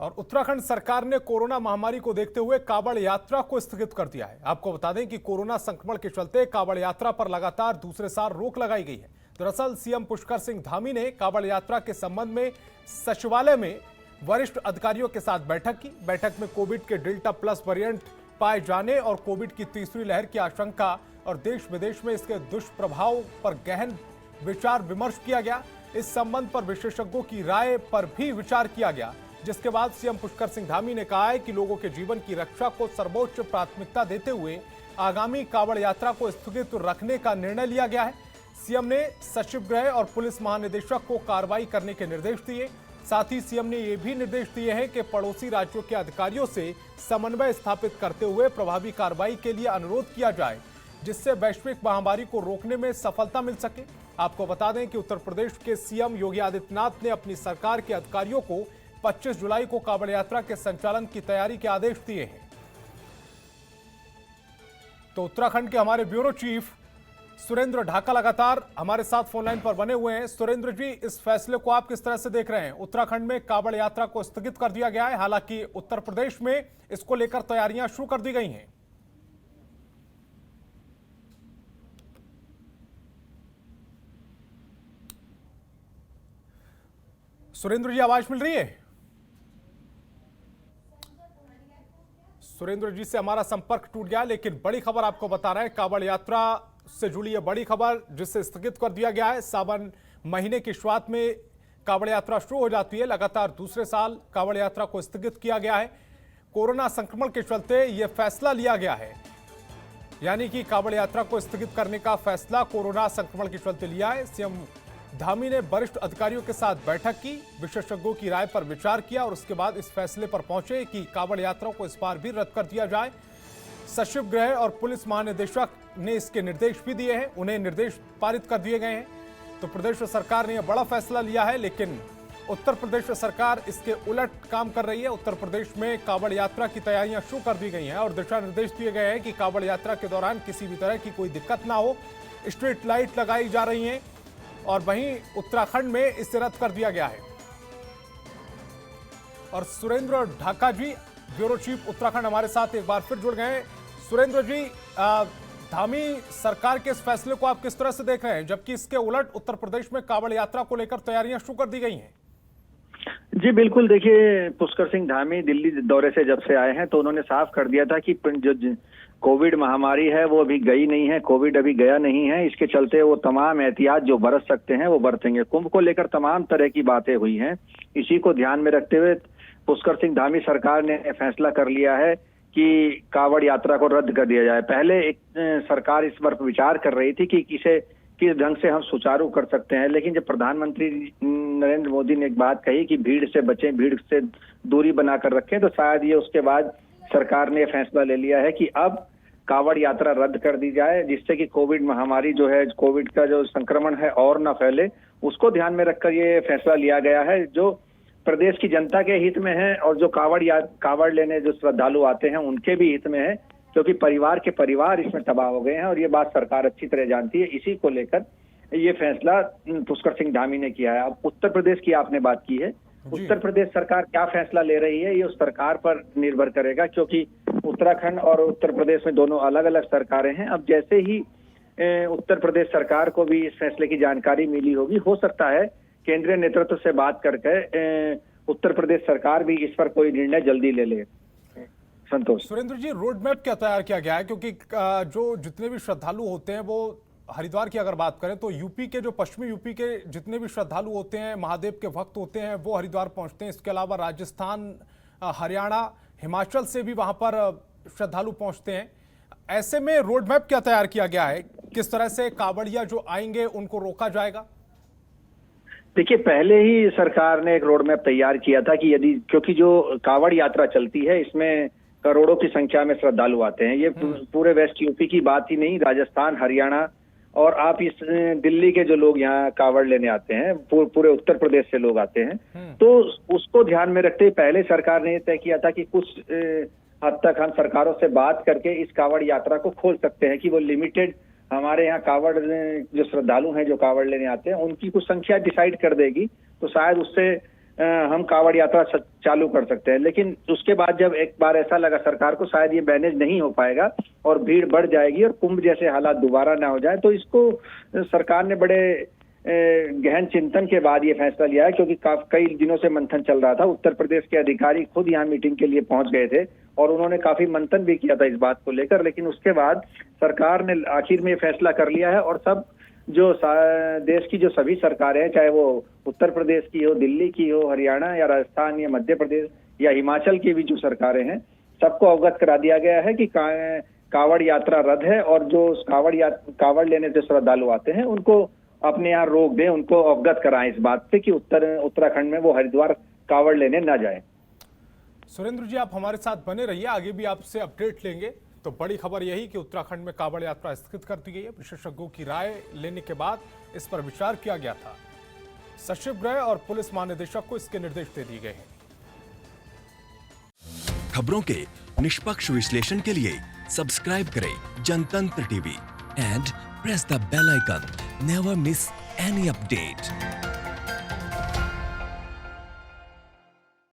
और उत्तराखंड सरकार ने कोरोना महामारी को देखते हुए कांवड़ यात्रा को स्थगित कर दिया है। आपको बता दें कि कोरोना संक्रमण के चलते कांवड़ यात्रा पर लगातार दूसरे साल रोक लगाई गई है। दरअसल सीएम पुष्कर सिंह धामी ने कांवड़ यात्रा के संबंध में सचिवालय में वरिष्ठ अधिकारियों के साथ बैठक की। बैठक में कोविड के डेल्टा प्लस वेरिएंट पाए जाने और कोविड की तीसरी लहर की आशंका और देश विदेश में इसके दुष्प्रभाव पर गहन विचार विमर्श किया गया। इस संबंध पर विशेषज्ञों की राय पर भी विचार किया गया, जिसके बाद सीएम पुष्कर सिंह धामी ने कहा है कि लोगों के जीवन की रक्षा को सर्वोच्च प्राथमिकता देते हुए आगामी कांवड़ यात्रा को स्थगित रखने का निर्णय लिया गया है। सीएम ने सचिव गृह और पुलिस महानिदेशक को कार्रवाई करने के निर्देश दिए। साथ ही सीएम ने यह भी निर्देश दिए हैं कि पड़ोसी राज्यों के अधिकारियों से समन्वय स्थापित करते हुए प्रभावी कार्रवाई के लिए अनुरोध किया जाए, जिससे वैश्विक महामारी को रोकने में सफलता मिल सके। आपको बता दें कि उत्तर प्रदेश के सीएम योगी आदित्यनाथ ने अपनी सरकार के अधिकारियों को 25 जुलाई को कांवड़ यात्रा के संचालन की तैयारी के आदेश दिए हैं। तो उत्तराखंड के हमारे ब्यूरो चीफ सुरेंद्र ढाका लगातार हमारे साथ फोन लाइन पर बने हुए हैं। सुरेंद्र जी, इस फैसले को आप किस तरह से देख रहे हैं? उत्तराखंड में कांवड़ यात्रा को स्थगित कर दिया गया है, हालांकि उत्तर प्रदेश में इसको लेकर तैयारियां शुरू कर दी गई हैं। सुरेंद्र जी, आवाज मिल रही है? सुरेंद्र जी से हमारा संपर्क टूट गया, लेकिन बड़ी खबर आपको बता रहे हैं। कांवड़ यात्रा से जुड़ी यह बड़ी खबर जिसे स्थगित कर दिया गया है। सावन महीने की शुरुआत में कांवड़ यात्रा शुरू हो जाती है। लगातार दूसरे साल कांवड़ यात्रा को स्थगित किया गया है। कोरोना संक्रमण के चलते यह फैसला लिया गया है, यानी कि कांवड़ यात्रा को स्थगित करने का फैसला कोरोना संक्रमण के चलते लिया है। सीएम धामी ने वरिष्ठ अधिकारियों के साथ बैठक की, विशेषज्ञों की राय पर विचार किया और उसके बाद इस फैसले पर पहुंचे कि कांवड़ यात्रा को इस बार भी रद्द कर दिया जाए। सचिव गृह और पुलिस महानिदेशक ने इसके निर्देश भी दिए हैं, उन्हें निर्देश पारित कर दिए गए हैं। तो प्रदेश सरकार ने यह बड़ा फैसला लिया है, लेकिन उत्तर प्रदेश सरकार इसके उलट काम कर रही है। उत्तर प्रदेश में कांवड़ यात्रा की तैयारियां शुरू कर दी गई हैं और दिशा निर्देश दिए गए हैं कि कांवड़ यात्रा के दौरान किसी भी तरह की कोई दिक्कत ना हो। स्ट्रीट लाइट लगाई जा रही हैं और वहीं उत्तराखंड में इसे रद्द कर दिया गया है। और सुरेंद्र ढाका जी, ब्यूरो चीफ उत्तराखंड, हमारे साथ एक बार फिर जुड़ गए हैं। सुरेंद्र जी, धामी सरकार के इस फैसले को आप किस तरह से देख रहे हैं, जबकि इसके उलट उत्तर प्रदेश में कांवड़ यात्रा को लेकर तैयारियां शुरू कर दी गई हैं? जी बिल्कुल, देखिए पुष्कर सिंह धामी दिल्ली दौरे से जब से आए हैं तो उन्होंने साफ कर दिया था कि जो कोविड महामारी है वो अभी गई नहीं है, कोविड अभी गया नहीं है। इसके चलते वो तमाम एहतियात जो बरत सकते हैं वो बरतेंगे। कुंभ को लेकर तमाम तरह की बातें हुई हैं। इसी को ध्यान में रखते हुए पुष्कर सिंह धामी सरकार ने फैसला कर लिया है कि कांवड़ यात्रा को रद्द कर दिया जाए। पहले एक सरकार इस पर विचार कर रही थी कि किस ढंग से हम सुचारू कर सकते हैं, लेकिन जब प्रधानमंत्री नरेंद्र मोदी ने एक बात कही कि भीड़ से बचें, भीड़ से दूरी बनाकर रखें, तो शायद ये उसके बाद सरकार ने फैसला ले लिया है कि अब कांवड़ यात्रा रद्द कर दी जाए, जिससे कि कोविड महामारी जो है, कोविड का जो संक्रमण है और न फैले, उसको ध्यान में रखकर ये फैसला लिया गया है, जो प्रदेश की जनता के हित में है और जो कांवड़ लेने जो श्रद्धालु आते हैं उनके भी हित में है, क्योंकि परिवार के परिवार इसमें तबाह हो गए हैं और ये बात सरकार अच्छी तरह जानती है। इसी को लेकर ये फैसला पुष्कर सिंह धामी ने किया है। अब उत्तर प्रदेश की आपने बात की है, उत्तर प्रदेश सरकार क्या फैसला ले रही है ये उस सरकार पर निर्भर करेगा, क्योंकि उत्तराखंड और उत्तर प्रदेश में दोनों अलग अलग सरकारें हैं। अब जैसे ही उत्तर प्रदेश सरकार को भी इस फैसले की जानकारी मिली होगी, हो सकता है केंद्रीय नेतृत्व से बात करके उत्तर प्रदेश सरकार भी इस पर कोई निर्णय जल्दी ले ले। संतोष। सुरेंद्र जी, रोड मैप क्या तैयार किया गया है? क्योंकि जो जितने भी श्रद्धालु होते हैं वो हरिद्वार की अगर बात करें तो यूपी के, जो पश्चिमी यूपी के जितने भी श्रद्धालु होते हैं, महादेव के भक्त होते हैं, वो हरिद्वार पहुंचते हैं। इसके अलावा राजस्थान, हरियाणा, हिमाचल से भी वहां पर श्रद्धालु पहुंचते हैं। ऐसे में रोड मैप क्या तैयार किया गया है? किस तरह से कांवड़िया जो आएंगे उनको रोका जाएगा? देखिए, पहले ही सरकार ने एक रोड मैप तैयार किया था कि यदि, क्योंकि जो कांवड़ यात्रा चलती है इसमें करोड़ों की संख्या में श्रद्धालु आते हैं। ये पूरे वेस्ट यूपी की बात ही नहीं, राजस्थान, हरियाणा और आप इस दिल्ली के जो लोग यहाँ कांवड़ लेने आते हैं, पूरे उत्तर प्रदेश से लोग आते हैं। तो उसको ध्यान में रखते हुए पहले सरकार ने तय किया था कि कुछ हद तक हम सरकारों से बात करके इस कांवड़ यात्रा को खोल सकते हैं कि वो लिमिटेड हमारे यहाँ कांवड़ जो श्रद्धालु हैं जो कांवड़ लेने आते हैं उनकी कुछ संख्या डिसाइड कर देगी, तो शायद उससे हम कावड़ यात्रा चालू कर सकते हैं। लेकिन उसके बाद जब एक बार ऐसा लगा सरकार को शायद ये मैनेज नहीं हो पाएगा और भीड़ बढ़ जाएगी और कुंभ जैसे हालात दोबारा ना हो जाए, तो इसको सरकार ने बड़े गहन चिंतन के बाद ये फैसला लिया है, क्योंकि कई दिनों से मंथन चल रहा था। उत्तर प्रदेश के अधिकारी खुद यहाँ मीटिंग के लिए पहुंच गए थे और उन्होंने काफी मंथन भी किया था इस बात को लेकर, लेकिन उसके बाद सरकार ने आखिर में ये फैसला कर लिया है। और सब जो देश की जो सभी सरकारें हैं, चाहे वो उत्तर प्रदेश की हो, दिल्ली की हो, हरियाणा या राजस्थान या मध्य प्रदेश या हिमाचल की भी जो सरकारें हैं, सबको अवगत करा दिया गया है कि कावड़ यात्रा रद्द है और जो कावड़ लेने जो श्रद्धालु आते हैं उनको अपने यहाँ रोक दें, उनको अवगत कराएं इस बात से कि उत्तराखंड में वो हरिद्वार कावड़ लेने ना जाए। सुरेंद्र जी, आप हमारे साथ बने रहिए, आगे भी आपसे अपडेट लेंगे। तो बड़ी खबर यही कि उत्तराखंड में कावड़ यात्रा स्थगित कर दी गई है। विशेषज्ञों की राय लेने के बाद इस पर विचार किया गया था। सचिव गृह और पुलिस महानिदेशक को इसके निर्देश दे दिए गए हैं। खबरों के निष्पक्ष विश्लेषण के लिए सब्सक्राइब करें Janatantra TV and press the bell icon. Never miss any update.